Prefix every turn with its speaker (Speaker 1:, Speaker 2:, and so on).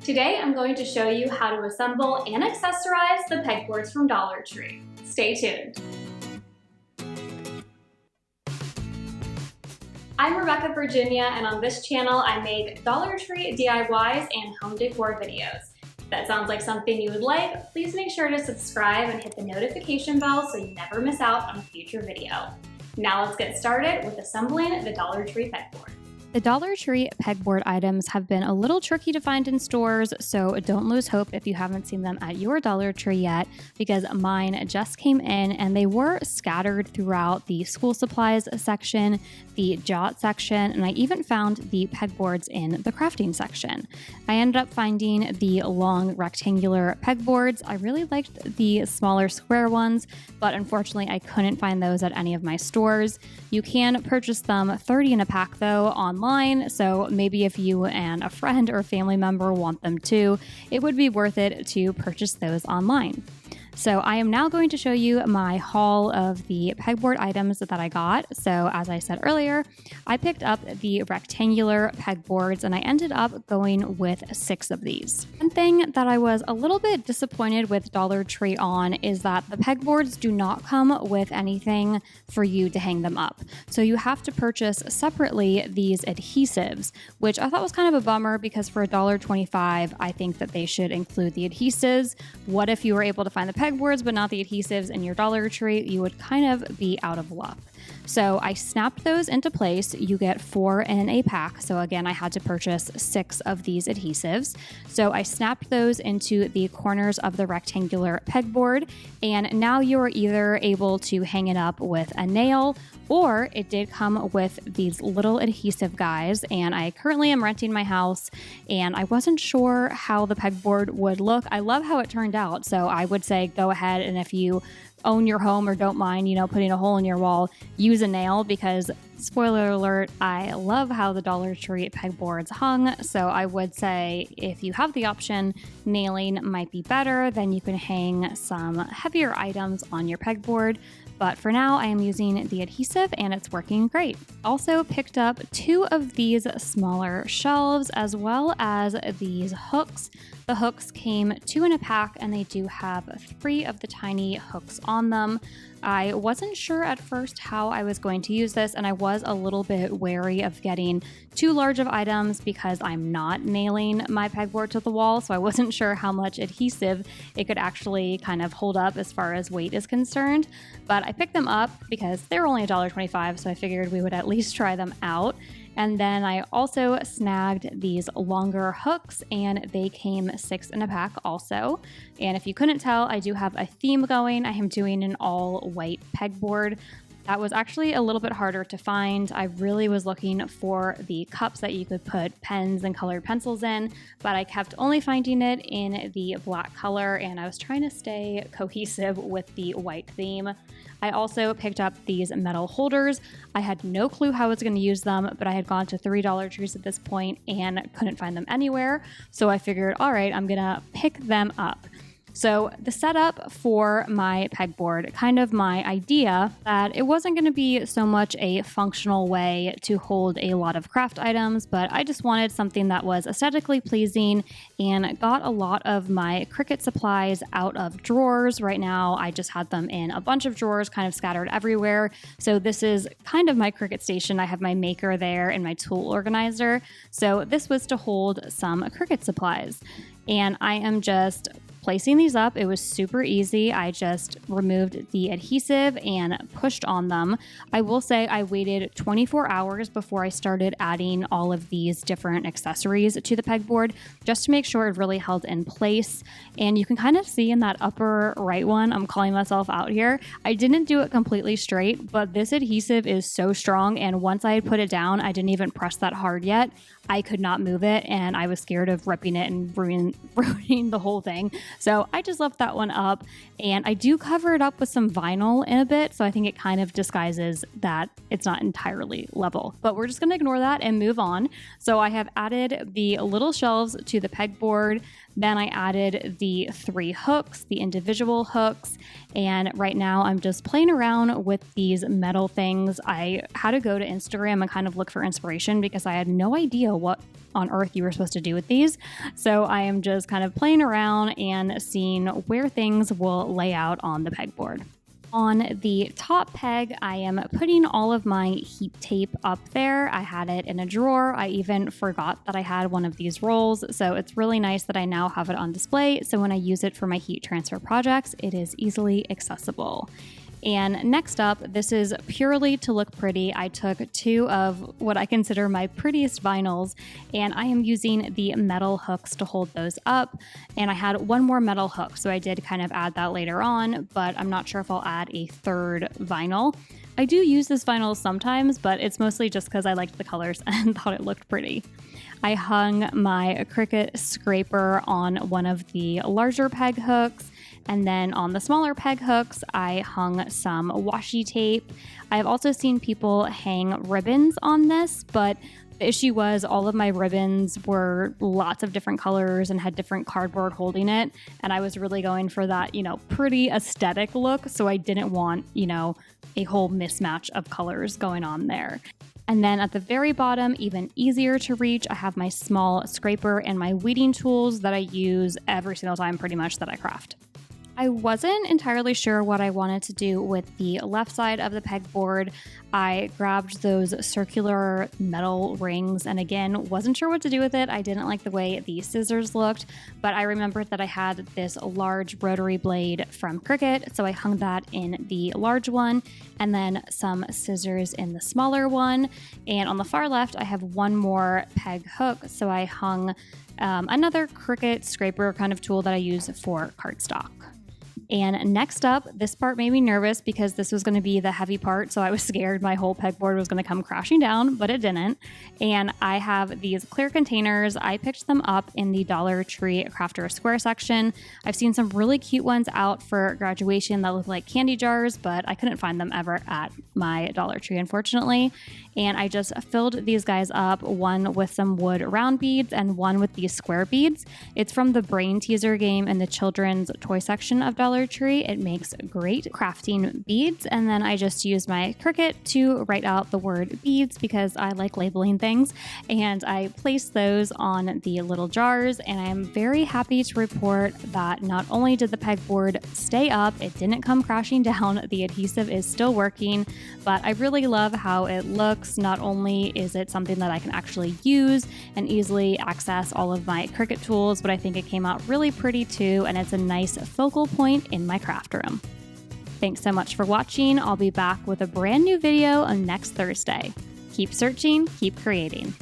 Speaker 1: Today I'm going to show you how to assemble and accessorize the pegboards from Dollar Tree. Stay tuned. I'm Rebecca Virginia, and on this channel I make Dollar Tree DIYs and home decor videos. If that sounds like something you would like, please make sure to subscribe and hit the notification bell so you never miss out on a future video. Now let's get started with assembling the Dollar Tree pegboard.
Speaker 2: The Dollar Tree pegboard items have been a little tricky to find in stores, so don't lose hope if you haven't seen them at your Dollar Tree yet, because mine just came in and they were scattered throughout the school supplies section, the Jot section, and I even found the pegboards in the crafting section. I ended up finding the long rectangular pegboards. I really liked the smaller square ones, but unfortunately I couldn't find those at any of my stores. You can purchase them 30 in a pack though online, so maybe if you and a friend or family member want them too, it would be worth it to purchase those online. So I am now going to show you my haul of the pegboard items that I got. So as I said earlier, I picked up the rectangular pegboards and I ended up going with 6 of these. One thing that I was a little bit disappointed with Dollar Tree on is that the pegboards do not come with anything for you to hang them up. So you have to purchase separately these adhesives, which I thought was kind of a bummer because for $1.25, I think that they should include the adhesives. What if you were able to find the pegboards but not the adhesives in your Dollar Tree? You would kind of be out of luck. So I snapped those into place. You get 4 in a pack. So again, I had to purchase 6 of these adhesives. So I snapped those into the corners of the rectangular pegboard, and now you're either able to hang it up with a nail, or it did come with these little adhesive guys, and I currently am renting my house and I wasn't sure how the pegboard would look. I love how it turned out, so I would say go ahead, and if you own your home or don't mind, putting a hole in your wall, use a nail, because spoiler alert, I love how the Dollar Tree pegboards hung. So I would say if you have the option, nailing might be better. Then you can hang some heavier items on your pegboard. But for now, I am using the adhesive and it's working great. Also picked up 2 of these smaller shelves as well as these hooks. The hooks came 2 in a pack and they do have 3 of the tiny hooks on them. I wasn't sure at first how I was going to use this, and I was a little bit wary of getting too large of items because I'm not nailing my pegboard to the wall, so I wasn't sure how much adhesive it could actually kind of hold up as far as weight is concerned. But I picked them up because they're only $1.25, so I figured we would at least try them out. And then I also snagged these longer hooks, and they came 6 in a pack also. And if you couldn't tell, I do have a theme going. I am doing an all white pegboard. That was actually a little bit harder to find. I really was looking for the cups that you could put pens and colored pencils in, but I kept only finding it in the black color, and I was trying to stay cohesive with the white theme. I also picked up these metal holders. I had no clue how I was going to use them, but I had gone to 3 Dollar Trees at this point and couldn't find them anywhere. So I figured, all right, I'm going to pick them up. So the setup for my pegboard, kind of my idea that it wasn't going to be so much a functional way to hold a lot of craft items, but I just wanted something that was aesthetically pleasing and got a lot of my Cricut supplies out of drawers. Right now, I just had them in a bunch of drawers kind of scattered everywhere. So this is kind of my Cricut station. I have my maker there and my tool organizer. So this was to hold some Cricut supplies. And I am just placing these up. It was super easy. I just removed the adhesive and pushed on them. I will say I waited 24 hours before I started adding all of these different accessories to the pegboard just to make sure it really held in place. And you can kind of see in that upper right one, I'm calling myself out here. I didn't do it completely straight, but this adhesive is so strong. And once I had put it down, I didn't even press that hard yet. I could not move it, and I was scared of ripping it and ruining the whole thing. So I just left that one up, and I do cover it up with some vinyl in a bit, so I think it kind of disguises that it's not entirely level. But we're just going to ignore that and move on. So I have added the little shelves to the pegboard. Then I added the 3 hooks, the individual hooks, and right now I'm just playing around with these metal things. I had to go to Instagram and kind of look for inspiration because I had no idea what on earth you were supposed to do with these. So I am just kind of playing around and seeing where things will lay out on the pegboard. On the top peg, I am putting all of my heat tape up there. I had it in a drawer. I even forgot that I had one of these rolls, so it's really nice that I now have it on display, so when I use it for my heat transfer projects, it is easily accessible. And next up, this is purely to look pretty. I took 2 of what I consider my prettiest vinyls, and I am using the metal hooks to hold those up. And I had one more metal hook, so I did kind of add that later on, but I'm not sure if I'll add a 3rd vinyl. I do use this vinyl sometimes, but it's mostly just because I liked the colors and thought it looked pretty. I hung my Cricut scraper on one of the larger peg hooks. And then on the smaller peg hooks, I hung some washi tape. I've also seen people hang ribbons on this, but the issue was all of my ribbons were lots of different colors and had different cardboard holding it. And I was really going for that, pretty aesthetic look. So I didn't want, a whole mismatch of colors going on there. And then at the very bottom, even easier to reach, I have my small scraper and my weeding tools that I use every single time pretty much that I craft. I wasn't entirely sure what I wanted to do with the left side of the pegboard. I grabbed those circular metal rings and again, wasn't sure what to do with it. I didn't like the way the scissors looked, but I remembered that I had this large rotary blade from Cricut, so I hung that in the large one and then some scissors in the smaller one. And on the far left, I have one more peg hook, so I hung another Cricut scraper kind of tool that I use for cardstock. And next up, this part made me nervous because this was going to be the heavy part, so I was scared my whole pegboard was going to come crashing down, but it didn't. And I have these clear containers. I picked them up in the Dollar Tree Crafter Square section. I've seen some really cute ones out for graduation that look like candy jars, but I couldn't find them ever at my Dollar Tree, unfortunately. And I just filled these guys up, one with some wood round beads and one with these square beads. It's from the Brain Teaser game in the children's toy section of Dollar Tree. It makes great crafting beads. And then I just used my Cricut to write out the word beads because I like labeling things. And I placed those on the little jars. And I'm very happy to report that not only did the pegboard stay up, it didn't come crashing down. The adhesive is still working, but I really love how it looks. Not only is it something that I can actually use and easily access all of my Cricut tools, but I think it came out really pretty too, and it's a nice focal point in my craft room. Thanks so much for watching. I'll be back with a brand new video on next Thursday. Keep searching, keep creating.